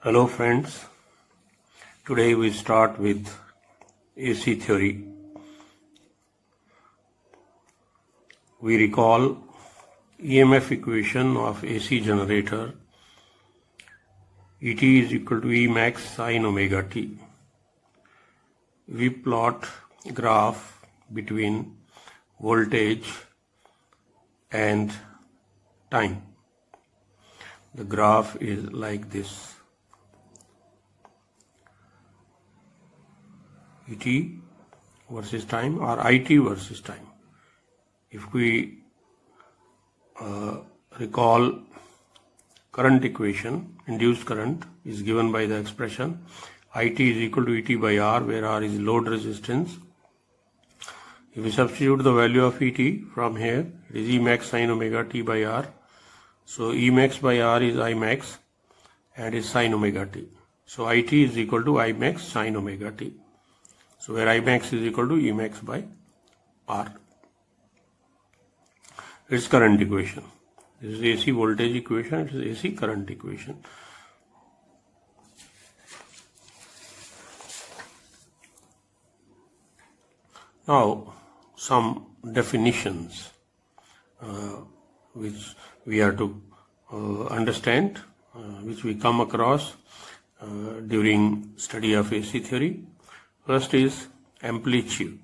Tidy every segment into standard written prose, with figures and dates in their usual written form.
Hello friends, today we start with AC theory. We recall EMF equation of AC generator. ET is equal to E max sin omega t. We plot graph between voltage and time. The graph is like this. ET versus time or IT versus time. If we recall current equation, induced current is given by the expression IT is equal to ET by R, where R is load resistance. If we substitute the value of ET from here, it is E max sin omega t by R. So E max by R is I max and is sin omega t. So IT is equal to I max sin omega t. So where I max is equal to E max by R. It's current equation. This is AC voltage equation, it is AC current equation. Now some definitions which we are to understand, which we come across during study of AC theory. First is amplitude.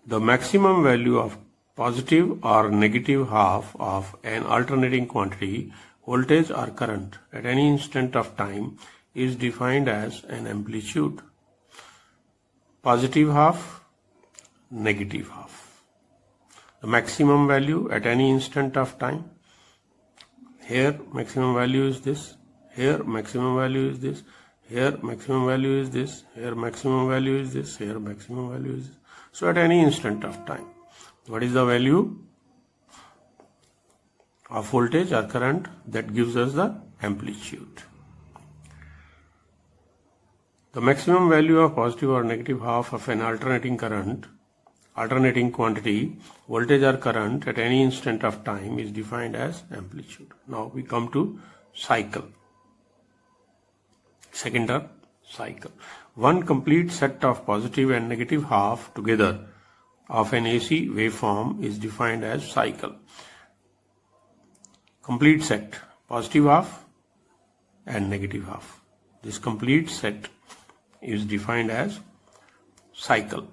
The maximum value of positive or negative half of an alternating quantity, voltage or current at any instant of time is defined as an amplitude. Positive half, negative half. The maximum value at any instant of time. Here maximum value is this. Here maximum value is this. Here maximum value is this, here maximum value is this, here maximum value is this. So at any instant of time, what is the value of voltage or current? That gives us the amplitude. The maximum value of positive or negative half of an alternating quantity, voltage or current at any instant of time is defined as amplitude. Now we come to cycle. Second term, cycle. One complete set of positive and negative half together of an AC waveform is defined as cycle. Complete set, positive half and negative half. This complete set is defined as cycle.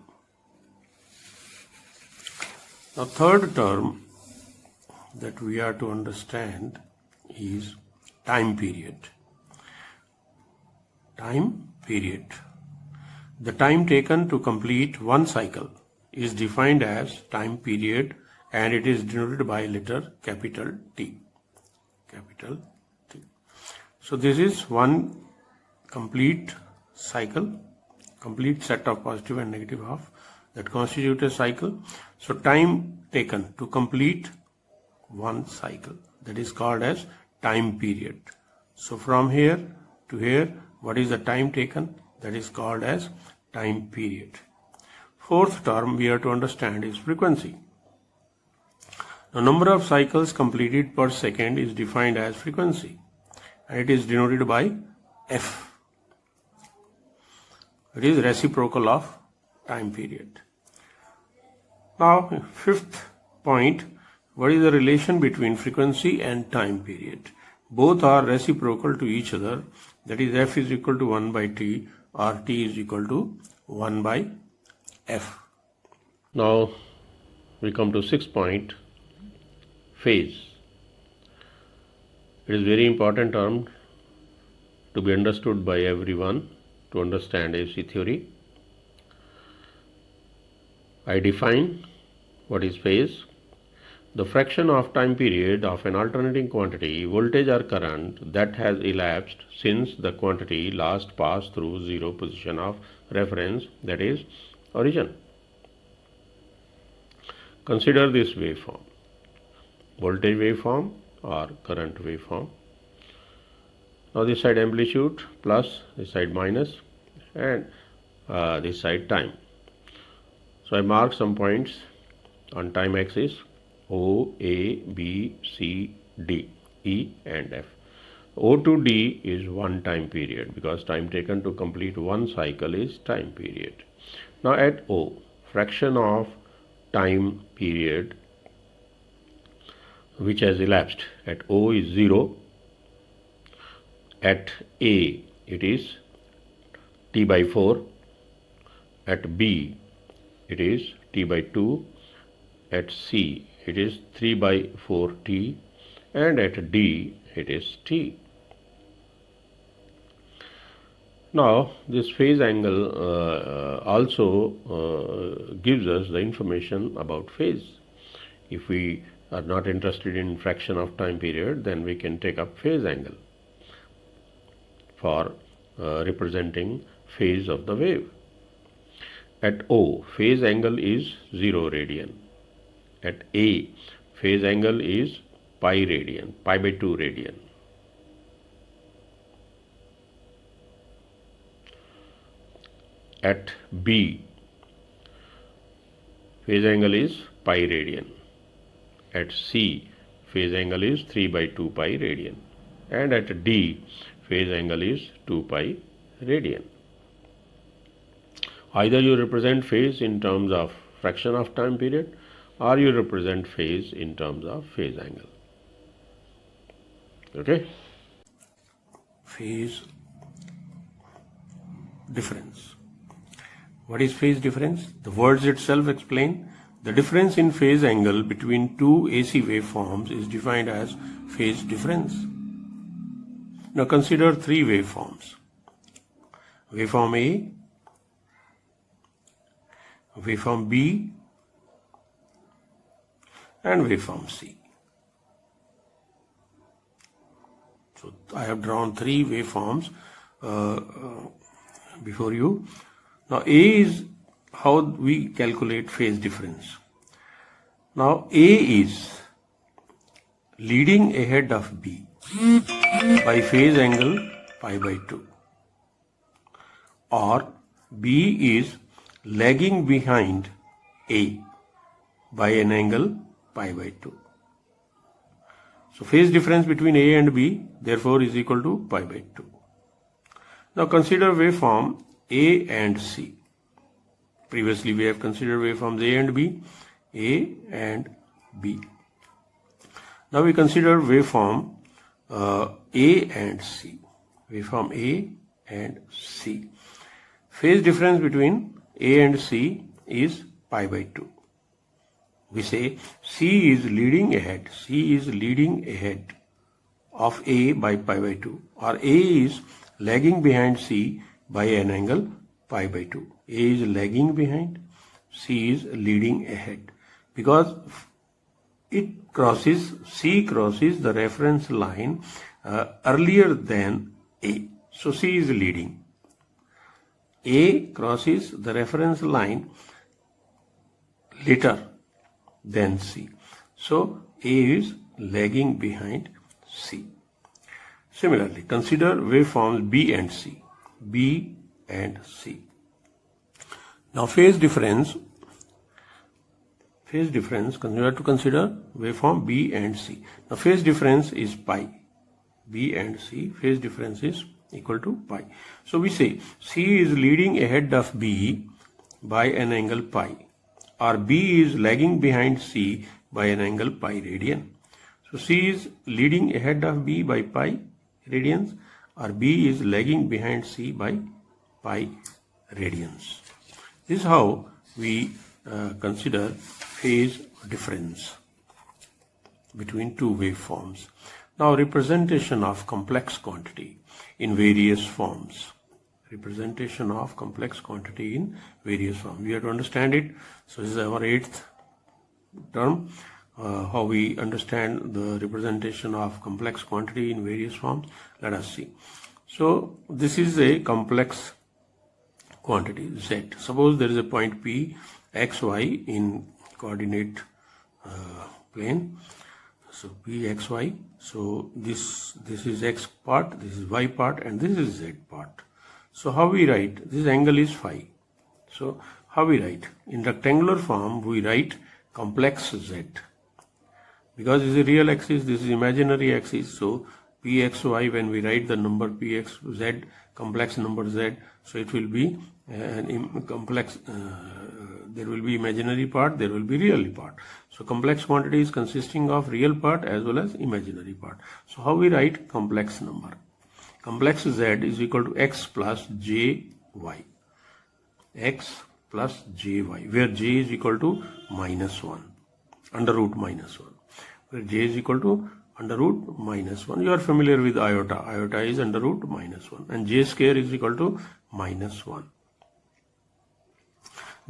The third term that we are to understand is time period. Time period. The time taken to complete one cycle is defined as time period, and it is denoted by letter capital T. Capital T. So this is one complete cycle, complete set of positive and negative half that constitute a cycle. So time taken to complete one cycle, that is called as time period. So from here to here, what is the time taken? That is called as time period. Fourth term we have to understand is frequency. The number of cycles completed per second is defined as frequency, and it is denoted by F. It is reciprocal of time period. Now, fifth point, what is the relation between frequency and time period? Both are reciprocal to each other. That is, F is equal to 1 by T or T is equal to 1 by F. Now we come to sixth point, phase. It is very important term to be understood by everyone to understand AC theory. I define what is phase. The fraction of time period of an alternating quantity, voltage or current, that has elapsed since the quantity last passed through zero position of reference, that is origin. Consider this waveform, voltage waveform or current waveform. Now this side amplitude plus, this side minus, and this side time. So I mark some points on time axis. O, A, B, C, D, E and F. O to D is one time period, because time taken to complete one cycle is time period. Now at O, fraction of time period which has elapsed at O is 0. At A it is T by 4. At B it is T by 2. At C it is 3 by 4T. And at D it is T. Now this phase angle also gives us the information about phase. If we are not interested in fraction of time period, then we can take up phase angle for representing phase of the wave. At O, phase angle is 0 radian. At A, phase angle is pi radian, pi by 2 radian. At B, phase angle is pi radian. At C, phase angle is 3 by 2 pi radian. And at D, phase angle is 2 pi radian. Either you represent phase in terms of fraction of time period, or you represent phase in terms of phase angle. Okay? Phase difference. What is phase difference? The words itself explain. The difference in phase angle between two AC waveforms is defined as phase difference. Now consider three waveforms. Waveform A, waveform B, and waveform C. So I have drawn three waveforms before you. Now A is how we calculate phase difference. Now A is leading ahead of B by phase angle pi by 2, or B is lagging behind A by an angle pi by 2. So phase difference between A and B therefore is equal to pi by 2. Now consider waveform A and C. Previously we have considered waveforms A and B, A and B. Now we consider waveform A and C. Waveform A and C. Phase difference between A and C is pi by 2. We say C is leading ahead. C is leading ahead of A by pi by 2, or A is lagging behind C by an angle pi by 2. A is lagging behind, C is leading ahead, because C crosses the reference line earlier than A. So C is leading. A crosses the reference line later than C. So A is lagging behind C. Similarly, consider waveforms B and C. B and C. Now phase difference, you have to consider waveform B and C. Now phase difference is pi. B and C, phase difference is equal to pi. So we say C is leading ahead of B by an angle pi, or B is lagging behind C by an angle pi radian. So C is leading ahead of B by pi radians, or B is lagging behind C by pi radians. This is how we consider phase difference between two waveforms. Now representation of complex quantity in various forms. Representation of complex quantity in various forms. We have to understand it. So this is our 8th term. How we understand the representation of complex quantity in various forms. Let us see. So this is a complex quantity Z. Suppose there is a point P, X, Y in coordinate plane. So P, X, Y. So this is X part, this is Y part, and this is Z part. So how we write? This angle is phi. So how we write? In rectangular form we write complex Z. Because this is a real axis, this is imaginary axis, so pxy, when we write the number pxz, complex number z, so it will be an complex, there will be imaginary part, there will be real part. So complex quantity is consisting of real part as well as imaginary part. So how we write complex number? Complex z is equal to x plus jy, x plus jy, where j is equal to -1, under root -1, where j is equal to under root -1. You are familiar with iota. Iota is under root -1 and j square is equal to -1.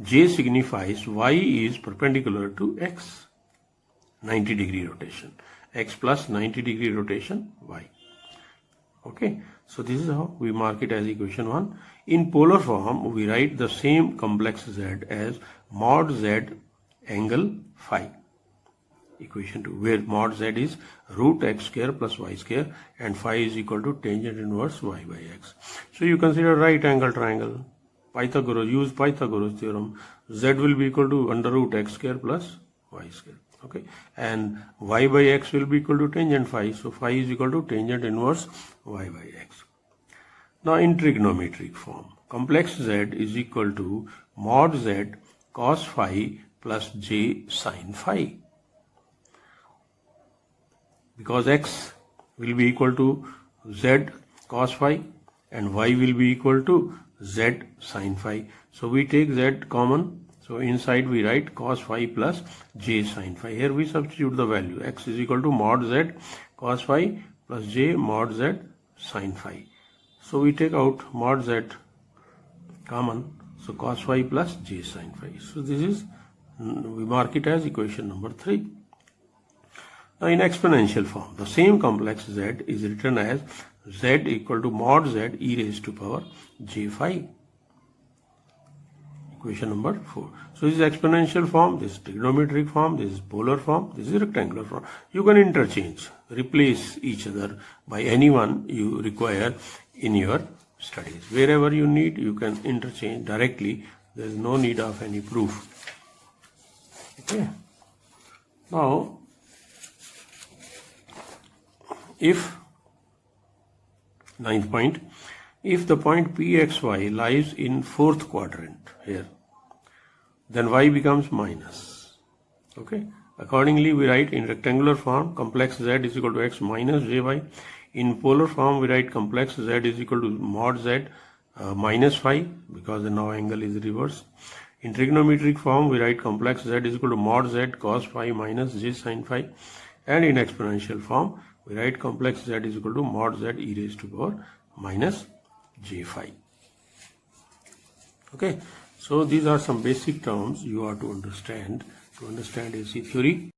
J signifies y is perpendicular to x, 90-degree rotation, x plus 90-degree rotation y. Okay, so this is how we mark it as equation 1. In polar form, we write the same complex z as mod z angle phi, equation 2, where mod z is root x square plus y square and phi is equal to tangent inverse y by x. So you consider right angle triangle, Pythagoras, use Pythagoras theorem, z will be equal to under root x square plus y square. Okay, and y by x will be equal to tangent phi, so phi is equal to tangent inverse y by x. Now in trigonometric form, complex z is equal to mod z cos phi plus j sin phi, because x will be equal to z cos phi and y will be equal to z sin phi. So we take z common. So inside we write cos phi plus j sin phi. Here we substitute the value. X is equal to mod z cos phi plus j mod z sin phi. So we take out mod z common. So cos phi plus j sin phi. So this is, we mark it as equation number 3. Now in exponential form, the same complex z is written as z equal to mod z e raised to power j phi. Equation number 4. So this is exponential form, this is trigonometric form, this is polar form, this is rectangular form. You can interchange, replace each other by any one you require in your studies. Wherever you need, you can interchange directly. There is no need of any proof. Okay. Now, if, ninth point, if the point pxy lies in fourth quadrant here, then y becomes minus. Okay. Accordingly, we write in rectangular form complex z is equal to x minus jy. In polar form, we write complex z is equal to mod z minus phi, because the now angle is reversed. In trigonometric form, we write complex z is equal to mod z cos phi minus j sin phi. And in exponential form, we write complex z is equal to mod z e raised to power minus j phi. Okay, so these are some basic terms you are to understand AC theory.